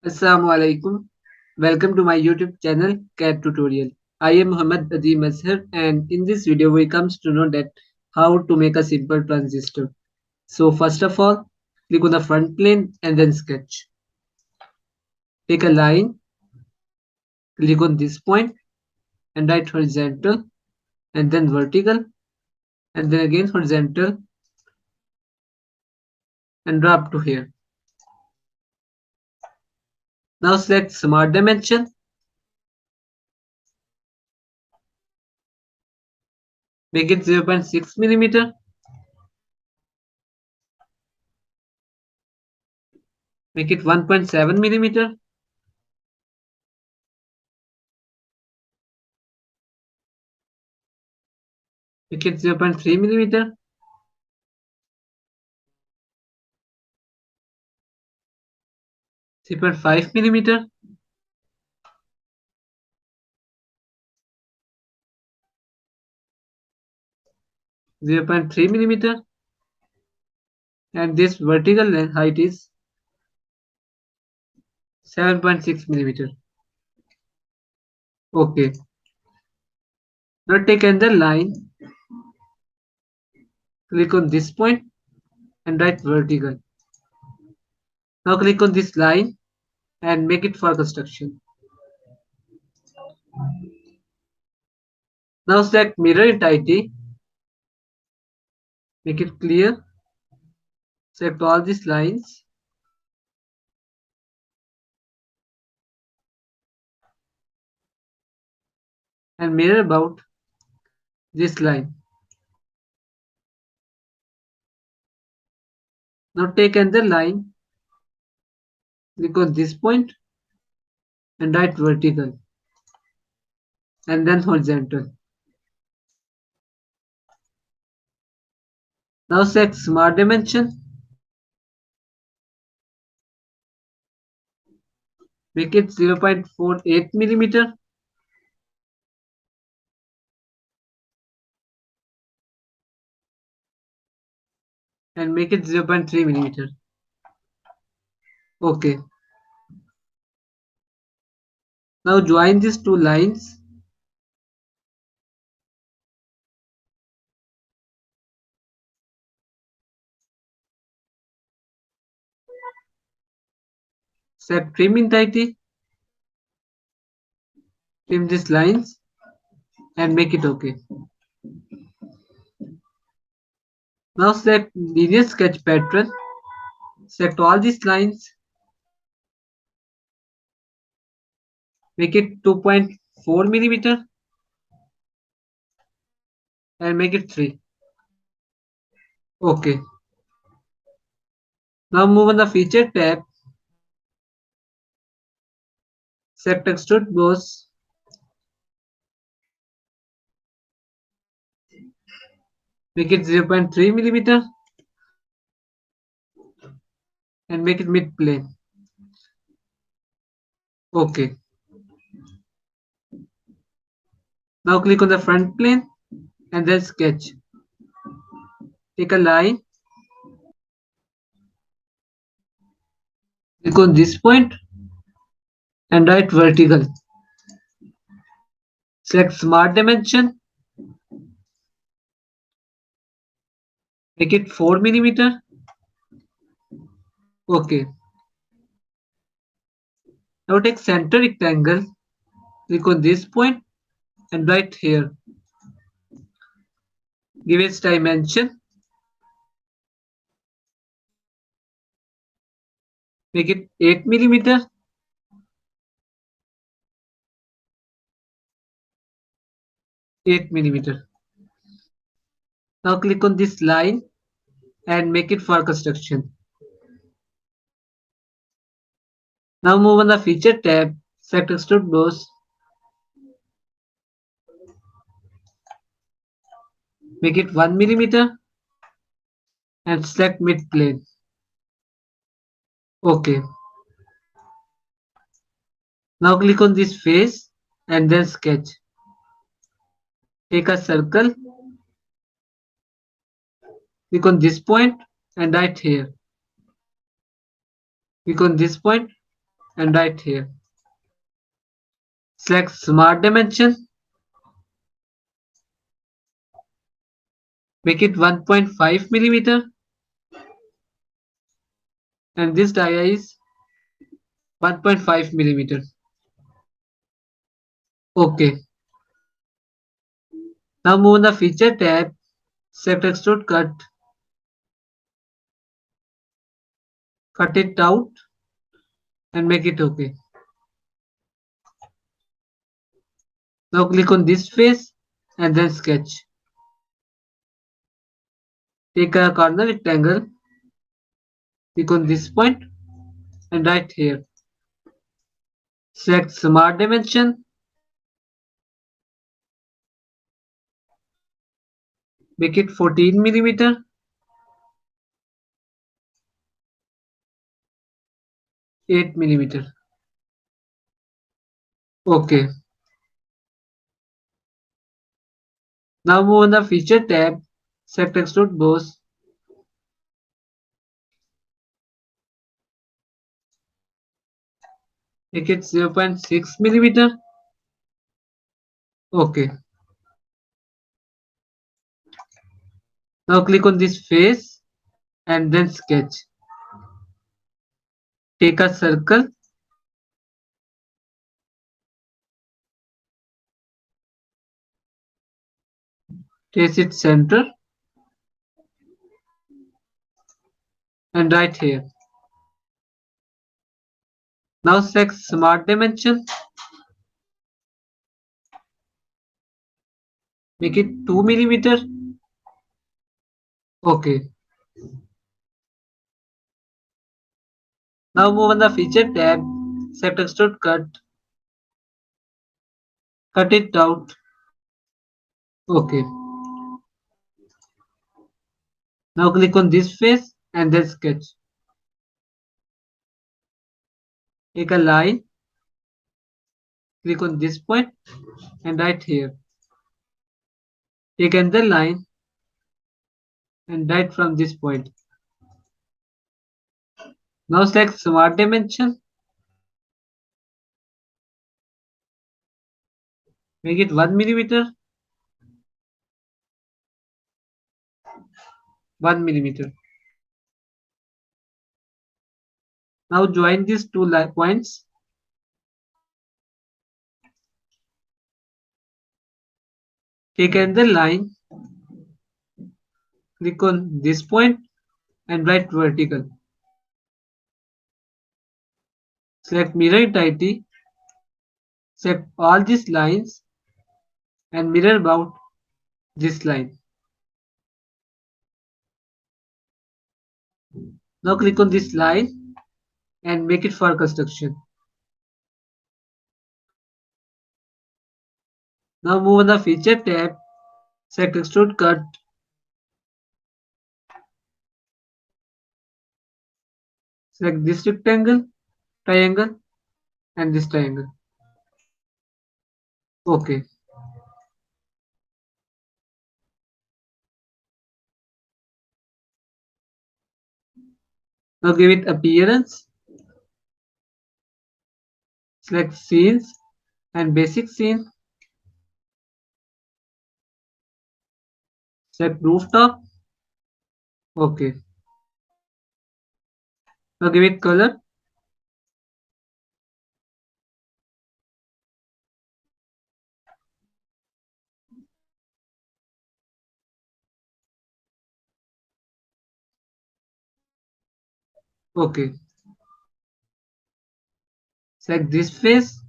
Assalamu alaikum. Welcome to my YouTube channel CAD Tutorial. I am Muhammad Azim Azhar and in this video we comes to know that how to make a simple transistor. So first of all, click on the front plane and then sketch. Take a line, click on this point and write horizontal and then vertical and then again horizontal and draw up to here. Now select smart dimension, make it 0.6 millimeter, make it 1.7 millimeter, make it 0.3 millimeter, 3.5 millimeter, 0.3 millimeter, and this vertical length height is 7.6 millimeter. Okay. Now take another line, click on this point and write vertical. Now click on this line and make it for construction. Now select mirror entity, make it clear, select all these lines and mirror about this line. Now take another line, click on this point and write vertical and then horizontal. Now select smart dimension, make it 0.48 millimeter, and make it 0.3 millimeter. Okay. Now join these two lines. Set trim entity, trim these lines and make it okay. Now select linear sketch pattern, select all these lines, make it 2.4 millimeter and make it 3. Okay. Now move on the feature tab, select extrude boss, make it 0.3 millimeter and make it mid plane. Okay. Now click on the front plane and then sketch. Take a line, click on this point and write vertical. Select smart dimension, make it 4 millimeter. Okay. Now take center rectangle, click on this point and write here. Give its dimension, make it 8 millimeter, 8 millimeter. Now click on this line and make it for construction. Now move on the feature tab, select extrude boss, make it 1 millimeter and select mid plane. Okay. Now click on this face and then sketch. Take a circle, click on this point and right here. Click on this point and right here. Select smart dimension, make it 1.5 millimeter, and this dia is 1.5 millimeter. Okay. Now move on the feature tab, select extrude cut it out and make it okay. Now click on this face and then sketch. Take a corner rectangle, click on this point and right here. Select smart dimension, make it 14 millimeter, 8 millimeter. Okay. Now move on the feature tab, select extrude boss, make it 0.6 millimeter. Okay. Now click on this face and then sketch. Take a circle, trace its center and right here. Now select smart dimension, make it 2 millimeter. Okay. Now move on the feature tab, select extrude cut it out. Okay. Now click on this face and then sketch. Take a line, click on this point and right here. Take another line and right from this point. Now select smart dimension, make it 1 millimeter, 1 millimeter. Now join these two points. Take another line, click on this point and write vertical. Select mirror entity, select all these lines and mirror about this line. Now click on this line and make it for construction. Now move on the feature tab, select extrude select this rectangle, triangle and this triangle. Okay. Now give it appearance, select scenes and basic scene, select rooftop. Okay. Now give it color. Okay. Select this face,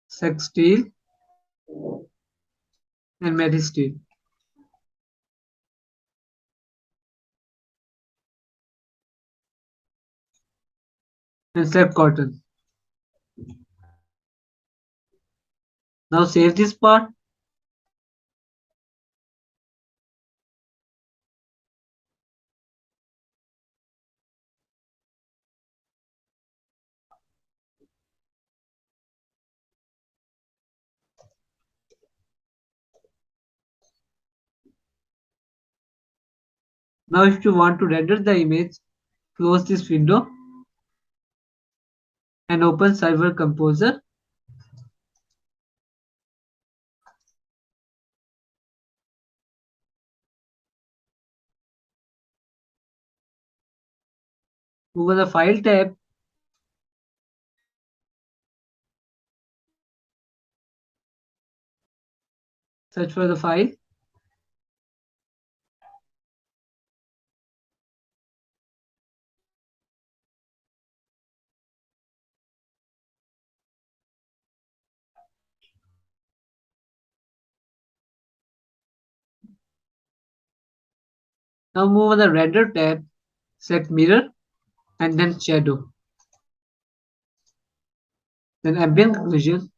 select steel and matte steel and select cotton. Now save this part. Now if you want to render the image, close this window and open Server Composer. Move on the File tab, search for the file. Now move on the Render tab, select Mirror and then Shadow. Then Ambient Occlusion,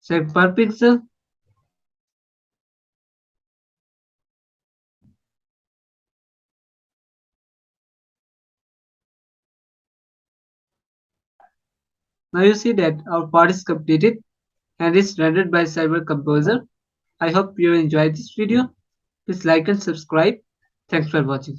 select per pixel. Now you see that our part is completed and is rendered by Server Composer. I hope you enjoyed this video. Please like and subscribe. Thanks for watching.